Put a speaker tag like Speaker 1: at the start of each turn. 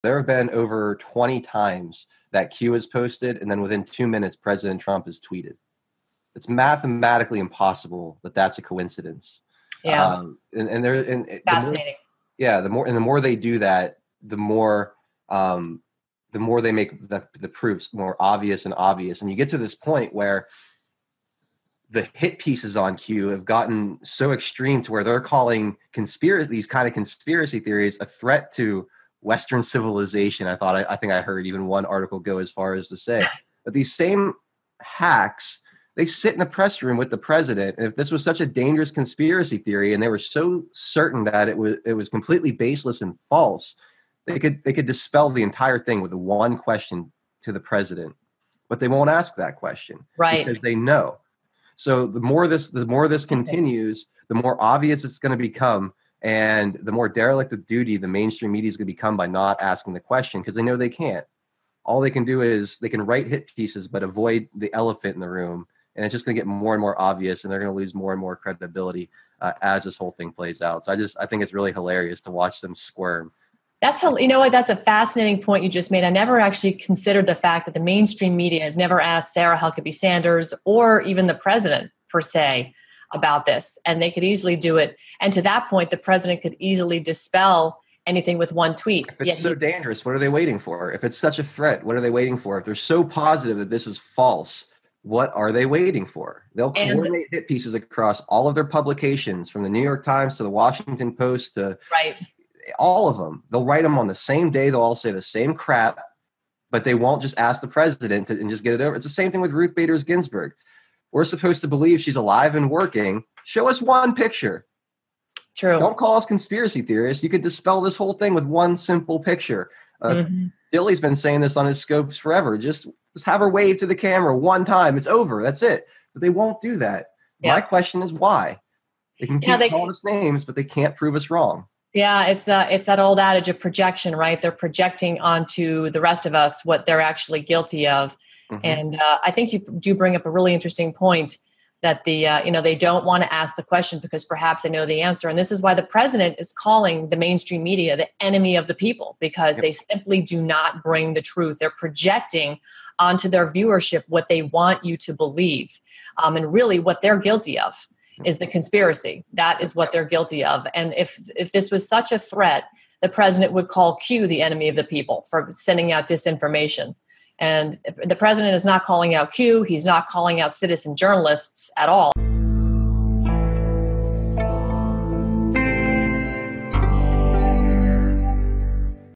Speaker 1: There have been over 20 times that Q is posted, and then within 2 minutes, President Trump has tweeted. It's mathematically impossible that that's a coincidence.
Speaker 2: Yeah.
Speaker 1: Fascinating. The more they do that, the more they make the proofs more obvious and obvious. And you get to this point where the hit pieces on Q have gotten so extreme to where they're calling these kind of conspiracy theories a threat to Western civilization. I think I heard even one article go as far as to say that these same hacks, they sit in a press room with the president. And if this was such a dangerous conspiracy theory and they were so certain that it was completely baseless and false, they could dispel the entire thing with one question to the president. But they won't ask that question,
Speaker 2: right?
Speaker 1: Because they know. So the more this continues, the more obvious it's going to become, and the more derelict of duty the mainstream media is going to become by not asking the question, because they know they can't. All they can do is they can write hit pieces, but avoid the elephant in the room, and it's just going to get more and more obvious, and they're going to lose more and more credibility as this whole thing plays out. So I think it's really hilarious to watch them squirm.
Speaker 2: That's a fascinating point you just made. I never actually considered the fact that the mainstream media has never asked Sarah Huckabee Sanders or even the president per se about this, and they could easily do it. And to that point, the president could easily dispel anything with one tweet.
Speaker 1: If it's so dangerous, what are they waiting for? If it's such a threat, what are they waiting for? If they're so positive that this is false, what are they waiting for? They'll coordinate hit pieces across all of their publications, from the New York Times to the Washington Post to all of them. They'll write them on the same day. They'll all say the same crap, but they won't just ask the president and just get it over. It's the same thing with Ruth Bader Ginsburg. We're supposed to believe she's alive and working. Show us one picture.
Speaker 2: True.
Speaker 1: Don't call us conspiracy theorists. You could dispel this whole thing with one simple picture. Dilly's been saying this on his scopes forever. Just have her wave to the camera one time. It's over. That's it. But they won't do that. Yeah. My question is why? They can keep calling us names, but they can't prove us wrong.
Speaker 2: Yeah, it's that old adage of projection, right? They're projecting onto the rest of us what they're actually guilty of. Mm-hmm. And I think you do bring up a really interesting point that they don't want to ask the question because perhaps they know the answer. And this is why the president is calling the mainstream media the enemy of the people, because they simply do not bring the truth. They're projecting onto their viewership what they want you to believe. And really what they're guilty of is the conspiracy. That is what they're guilty of. And if this was such a threat, the president would call Q the enemy of the people for sending out disinformation. And the president is not calling out Q. He's not calling out citizen journalists at all.